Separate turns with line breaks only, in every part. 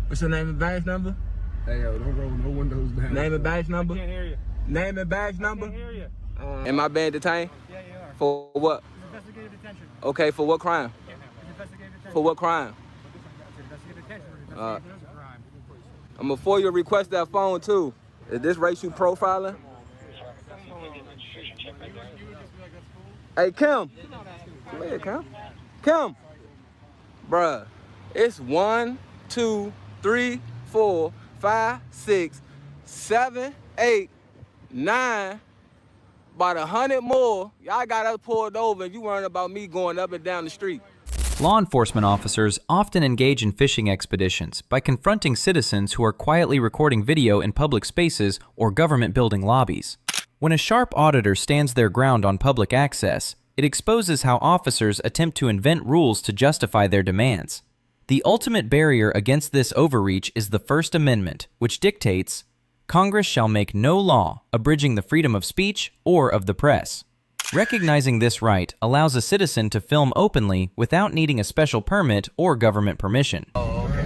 What's your name and badge number?
Hey, yo, don't roll no windows down.
Name and badge number?
I can't hear you.
Name and badge number?
I can't hear you.
Am I being detained?
Yeah, you are.
For what?
Investigative detention.
Okay, for what crime?
Investigative detention.
For what crime?
Investigative detention. Investigative crime.
I'm before you request that phone too. Is this racial profiling? Hey, Kim. Come here, Kim. Kim. Bruh, it's 1, 2, 3, 4, 5, 6, 7, 8, 9. About 100 more. Y'all got us pulled over and you worrying about me going up and down the street.
Law enforcement officers often engage in fishing expeditions by confronting citizens who are quietly recording video in public spaces or government building lobbies. When a sharp auditor stands their ground on public access, it exposes how officers attempt to invent rules to justify their demands. The ultimate barrier against this overreach is the First Amendment, which dictates, Congress shall make no law abridging the freedom of speech or of the press. Recognizing this right allows a citizen to film openly without needing a special permit or government permission.
Oh, okay.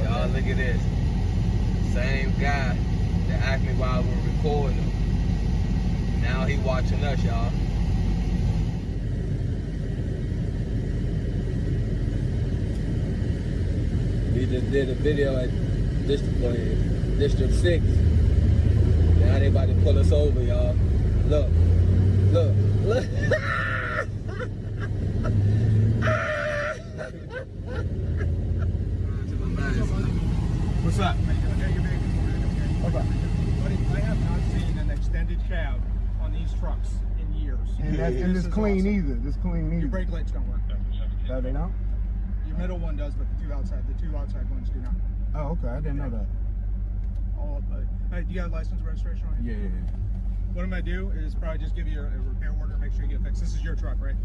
Y'all look at this. Same guy that asked me while we were recording him. Now he watching us, y'all. We just did a video at District 6. Now they about to pull us over, y'all. Look.
What's up?
Okay. Buddy, I have not seen an extended cab on these trucks in years.
And this clean
awesome.
either. This clean either.
Your brake lights don't work.
No, they don't?
Your middle one does, but the two outside ones do not.
Oh, okay. I didn't know that.
Hey, you got a license and registration on you?
Yeah.
What I'm gonna do is probably just give you a repair order, make sure you get it fixed. This is your truck, right?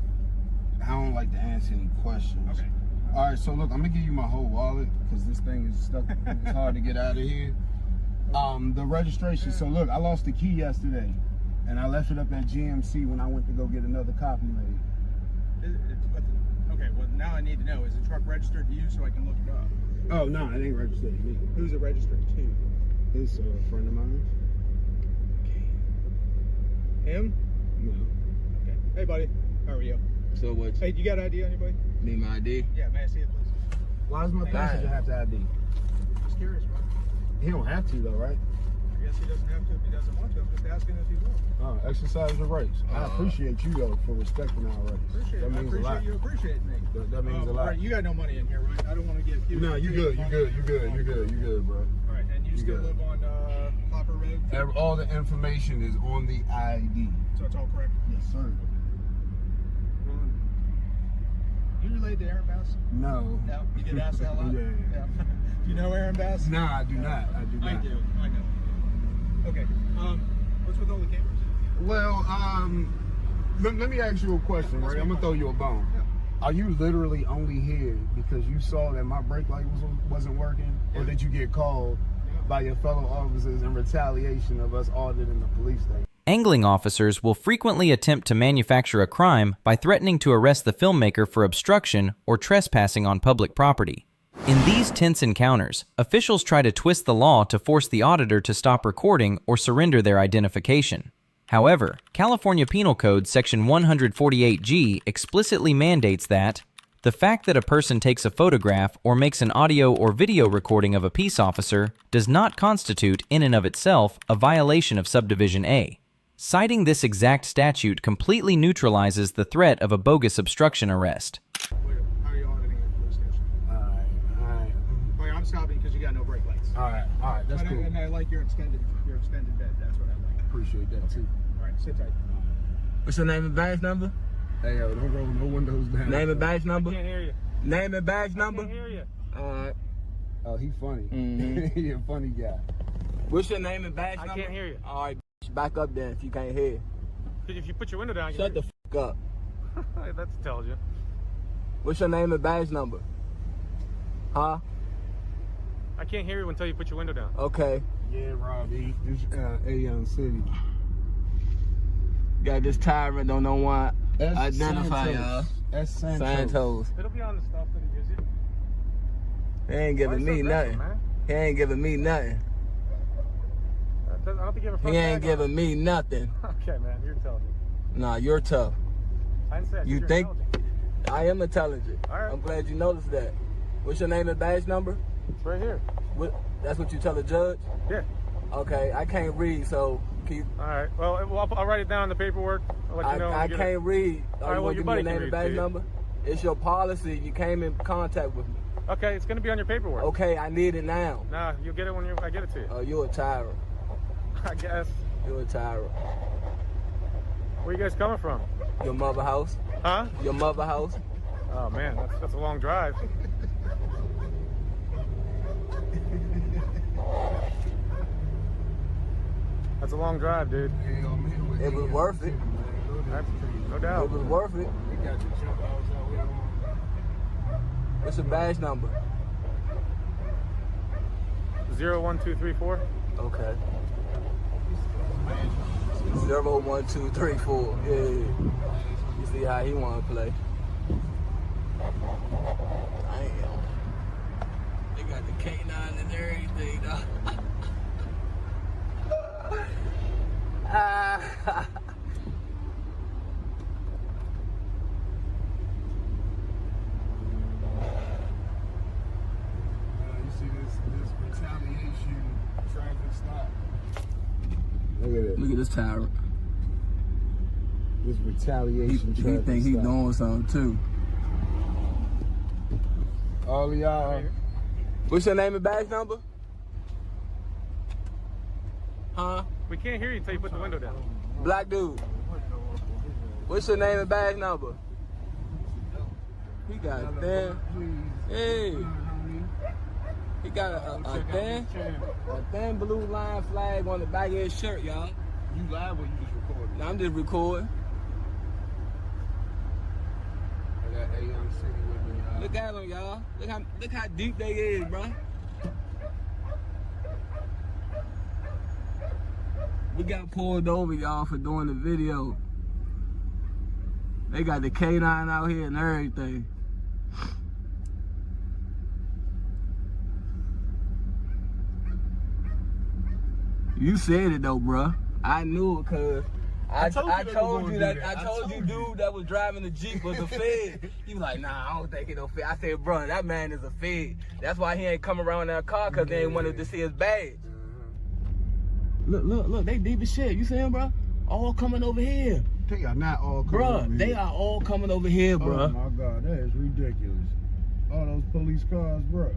I don't like to answer any questions.
Okay.
All right, so look, I'm gonna give you my whole wallet because this thing is stuck. It's hard to get out of here. The registration. So look, I lost the key yesterday, and I left it up at GMC when I went to go get another copy made.
Okay. Well, now I need to know: is the truck registered to you so I can look it up?
Oh no, it ain't registered to me.
Who's it registered to?
It's a friend of mine.
Him?
No.
Okay. Hey, buddy. How are you?
So what?
Hey, you got ID on you, buddy?
Need my ID?
Yeah, may I see it, please?
Why does my passenger have to ID?
Just curious, bro.
He don't have to though, right?
I guess he doesn't have to if he doesn't want to. I'm just asking if he will.
Oh, exercise your rights. I appreciate you though for respecting our rights.
Appreciate
That
it. I
means a lot.
appreciate you appreciating me.
That means a lot.
Right, you got no money in here, right? I don't want to get accused.
No, you good, bro.
All right, and you still live on Hopper Road?
All the information is on the ID.
So it's all correct?
Yes, sir.
You related to Aaron Bass?
No.
No? You get asked that a lot?
Yeah.
You know Aaron Bass?
No, I do not. I do not.
I do. I know. Okay. What's with all the cameras?
Well, let me ask you a question, right? I'm gonna throw you a bone.
Yeah.
Are you literally only here because you saw that my brake light wasn't working, or did you get called by your fellow officers in retaliation of us auditing the police station?
Angling officers will frequently attempt to manufacture a crime by threatening to arrest the filmmaker for obstruction or trespassing on public property. In these tense encounters, officials try to twist the law to force the auditor to stop recording or surrender their identification. However, California Penal Code Section 148G explicitly mandates that the fact that a person takes a photograph or makes an audio or video recording of a peace officer does not constitute in and of itself a violation of Subdivision A. Citing this exact statute completely neutralizes the threat of a bogus obstruction arrest.
How are you auditing at the police station?
All right.
Well, I'm stopping because you got no brake lights.
All right, that's cool.
And I like your extended bed. That's what I like.
Appreciate that too.
All right, sit tight.
What's your name and badge number?
Hey, yo, don't roll no windows down.
Name and badge number?
I can't hear you.
Name and badge
I
number?
can't hear you.
Alright.
Oh, he funny.
Mhm.
He a funny guy.
What's your name and badge number?
I can't hear you.
Alright, back up then if you can't hear.
If you put your window down, you
Shut the fuck up.
That tells you.
What's your name and badge number? Huh?
I can't hear you until you put your window down.
Okay.
Yeah, Robbie. This A-Young City.
Got this tyrant don't know why.
That's
Identify
Santos.
y'all.
That's Santos.
Santos.
It'll be on the stuff that he gives you.
He ain't giving me nothing.
Man.
He ain't giving me nothing.
I don't think you have a
He
front
ain't
tag on.
giving me nothing.
Okay, man, you're intelligent.
Nah, you're tough.
I didn't say that.
You
You're
think
intelligent.
I am intelligent?
All right.
I'm glad you noticed that. What's your name and badge number?
It's right here.
That's what you tell the judge?
Yeah.
Okay, I can't read, so can you,
All right. Well, I'll write it down in the paperwork. I'll let you know. when
I
you get
can't read.
All right,
You
well,
want
your
to give me
buddy
your
can
name and
read
badge
to you.
number? It's your policy. You came in contact with me.
it. Okay, it's gonna be on your paperwork.
Okay, I need it now.
Nah, you'll get it when I get it to you.
Oh, you're a tyrant.
I guess.
You're a tyrant.
Where you guys coming from?
Your mother house?
Huh?
Your mother house?
Oh man, that's a long drive. That's a long drive, dude.
It was worth it.
No doubt.
It was worth it. What's your badge number?
01234.
Okay. 01234. Yeah. You see how he wanna play. Damn. They got the K9 and everything, dog.
You see this retaliation traffic stop. Look at it.
Look at this tyrant.
This retaliation
He
traffic
think he
stop.
doing something too.
All of y'all.
What's your name and badge number? Huh?
We can't hear you until you put the window down.
Black dude. What's your name and badge number? He got a thin. Hey. He got a thin blue line flag on the back of his shirt, y'all.
You live or you just recording?
Now I'm just recording.
I got A Young City with me, y'all.
Look at them, y'all. Look how deep they is, bro. We got pulled over, y'all, for doing the video. They got the K9 out here and everything. You said it though, bro. I knew it, cause I told you that. I told you, dude that was driving the Jeep was a Fed. He was like, nah, I don't think it no Fed. I said, bro, that man is a Fed. That's why he ain't come around that car, cause they ain't wanted to see his badge. Look, they deep as shit. You see him, bro? All coming over here.
They are not all coming
Bro,
over
they
here.
are all coming over here, bro.
Oh my God, that is ridiculous. All those police cars, bro.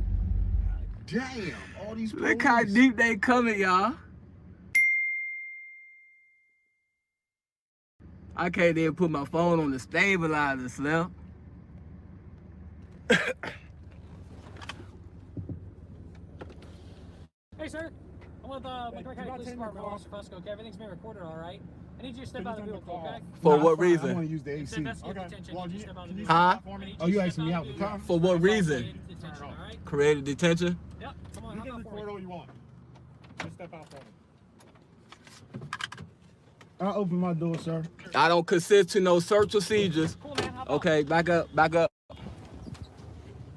Damn, all these police.
Look how deep they coming, y'all. I can't even put my phone on the stabilizer, Slim.
Hey, sir. I'm with McCracken Police Department, Officer Fusco. Okay, everything's being recorded, all right? I need you to step out of the vehicle, okay?
For
Nah,
what
it's fine. I
reason?
want to use the AC.
Investigate detention.
Well,
Need you
you-
to step out of
can
the
you
vehicle.
Huh?
I need you
Oh,
to
you
step
asking me
out
out
of
the car?
vehicle.
For what reason?
Detention, all right?
Created detention?
Yep. Come on,
You
hop
can
out for
record
me.
all you want. Just step out for me.
I'll open my door, sir.
I don't consent to no search procedures.
Cool, man. Hop
Okay, back up, back up.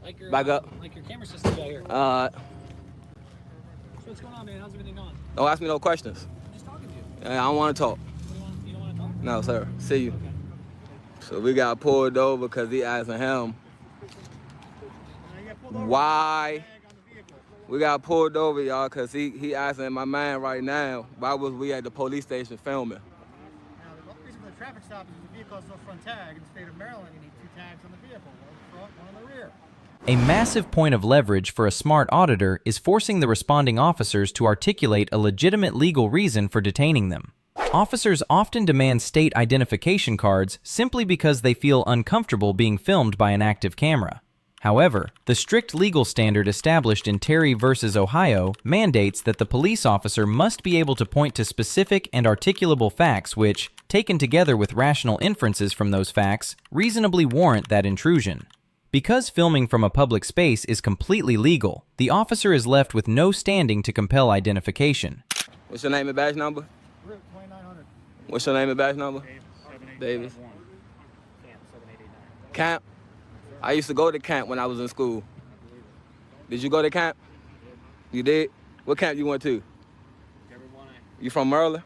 Like your,
Back up.
Like your camera system out here.
Uh,
So what's going on, man? How's everything going?
don't ask me no questions.
I'm just talking to you.
I don't want to talk.
You don't want to talk?
No, sir. See you.
Okay.
So we got pulled over because he asking him why. We got pulled over, y'all, because he asking my man right now, why was we at the police station filming?
Now, the reason for the traffic stop is the vehicle has no front tag. In the state of Maryland, you need 2 tags on the vehicle, one in the front, one in the rear.
A massive point of leverage for a smart auditor is forcing the responding officers to articulate a legitimate legal reason for detaining them. Officers often demand state identification cards simply because they feel uncomfortable being filmed by an active camera. However, the strict legal standard established in Terry v. Ohio mandates that the police officer must be able to point to specific and articulable facts which, taken together with rational inferences from those facts, reasonably warrant that intrusion. Because filming from a public space is completely legal, the officer is left with no standing to compel identification.
What's your name and badge number?
Route 2900.
What's your name and badge number? Davis. Camp. I used to go to camp when I was in school. Did you go to camp? You did? What camp you went to? You from Maryland?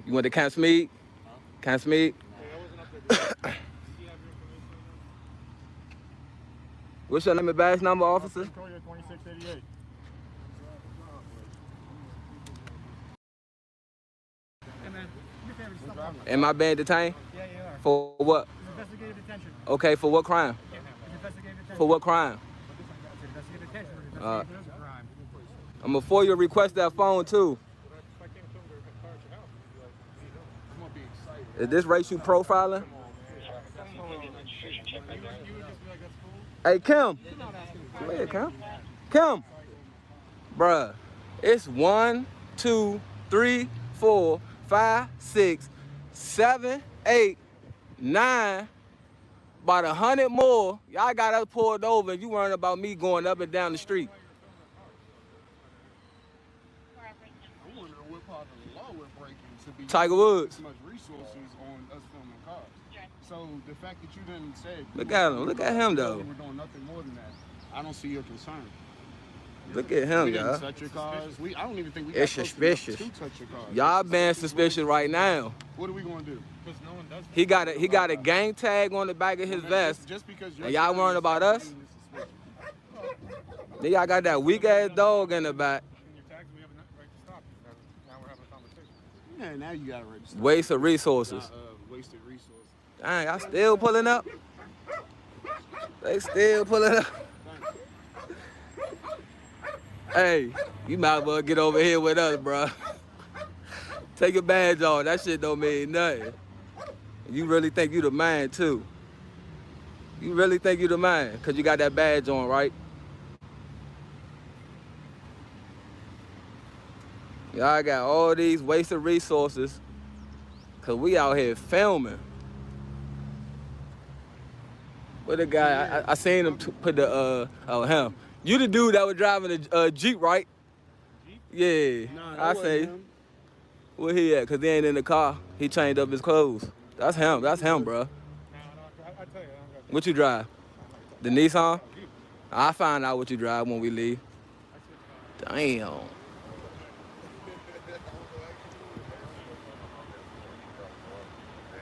You went to Camp Smead? Camp Smead? What's your name and badge number, officer?
2688.
Hey man, do me a favor, just stop.
Am I being detained?
Yeah, you are.
For what?
It's investigative detention.
Okay, for what crime?
It's investigative detention.
For what crime?
It's investigative detention. It's investigative crime.
I'm before you request that phone too. Is this racial profiling? Hey, Kim. Come here, Kim. Kim. Bruh, it's 1, 2, 3, 4, 5, 6, 7, 8, 9, about 100 more. Y'all got us pulled over and you worrying about me going up and down the street.
I'm wondering what part of the law we're breaking to be
Tiger Woods.
so much resources on us filming cars. So the fact that you didn't say
Look at him. Look at him, though.
we're doing nothing more than that, I don't see your concern.
Look at him,
We didn't
y'all.
touch your cars. I don't even think we got
It's
close enough
suspicious.
to touch your cars.
Y'all being suspicious right now.
What are we gonna do?
Because no one does.
He got a gang tag on the back of his vest.
Just because you're
And y'all worrying about us? Then y'all got that weak ass dog in the back.
In your tags, we have a right to stop you. Now we're having a conversation.
Yeah, now you gotta register.
Waste of resources.
Wasted resources.
Dang, y'all still pulling up? They still pulling up. Hey, you might as well get over here with us, bro. Take your badge off. That shit don't mean nothing. You really think you the man, too. You really think you the man, because you got that badge on, right? Y'all got all these wasted resources, because we out here filming. What the guy, I seen him put the, oh, him. You the dude that was driving the Jeep, right?
Jeep?
Yeah,
Nah,
I
that
say.
wasn't him.
Where he at? Cause he ain't in the car. He changed up his clothes. That's him, bro.
No, I tell you, I don't got
What you drive? The Nissan? I'll find out what you drive when we leave. Damn.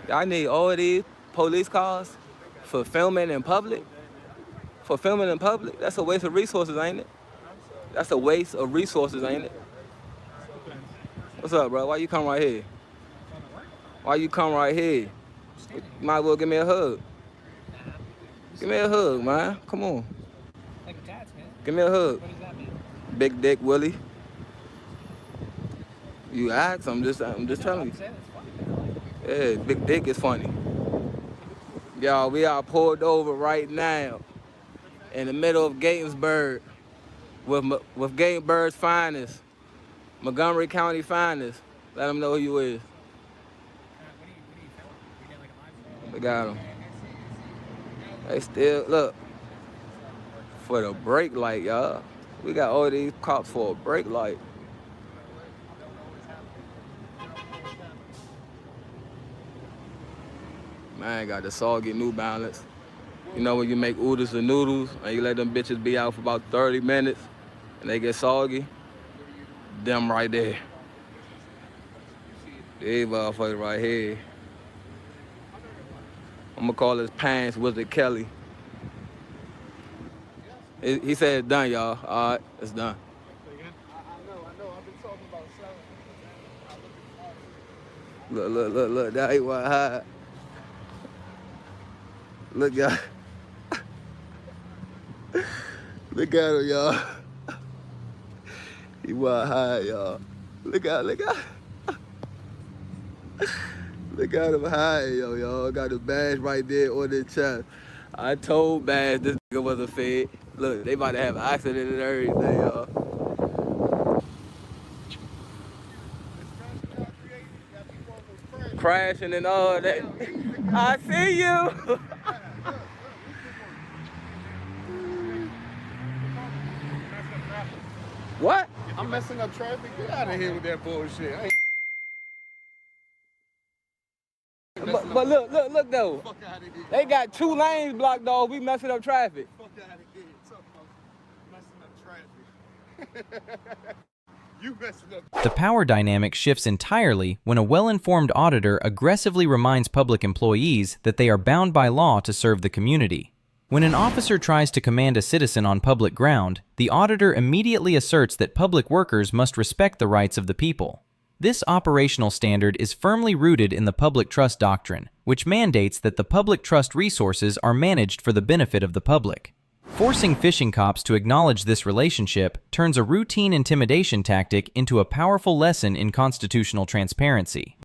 Y'all need all these police cars for filming in public? For filming in public? That's a waste of resources, ain't it? That's a waste of resources, ain't it? What's up, bro? Why you come right here? Why you come right here? You might as well give me a hug. Give me a hug, man. Come on.
Like a tats, man.
Give me a hug.
What does that mean?
Big Dick Willie. You ask, I'm just telling you.
I'm saying it's funny, man.
Yeah, Big Dick is funny. Y'all, we are pulled over right now in the middle of Gatensburg with Gatensburg's finest, Montgomery County finest. Let them know who you is.
What do you film? We did like a live stream.
They got them. They still, look, for the brake light, y'all. We got all these cops for a brake light. Man, got the soggy New Balance. You know when you make oodles and noodles and you let them bitches be out for about 30 minutes and they get soggy? Them right there. These motherfuckers right here. I'm gonna call his pants Wizard Kelly. He said it's done, y'all. All right, it's done.
I know. I've been talking about selling.
Look. That ain't what high. Look, y'all. Look at him, y'all. He was high, y'all. Look at. Look at him high, y'all. Got the badge right there on his chest. I told Bass this nigga was a fed. Look, they about to have an accident and everything, y'all. Crashing and all that. I see you. What?
I'm messing up traffic. Get out of here with that bullshit. I ain't
But look though.
fuck out of here.
They got 2 lanes blocked off. We messing up traffic.
Fuck out of here. Talking about messing up You messing up.
The power dynamic shifts entirely when a well-informed auditor aggressively reminds public employees that they are bound by law to serve the community. When an officer tries to command a citizen on public ground, the auditor immediately asserts that public workers must respect the rights of the people. This operational standard is firmly rooted in the public trust doctrine, which mandates that the public trust resources are managed for the benefit of the public. Forcing phishing cops to acknowledge this relationship turns a routine intimidation tactic into a powerful lesson in constitutional transparency.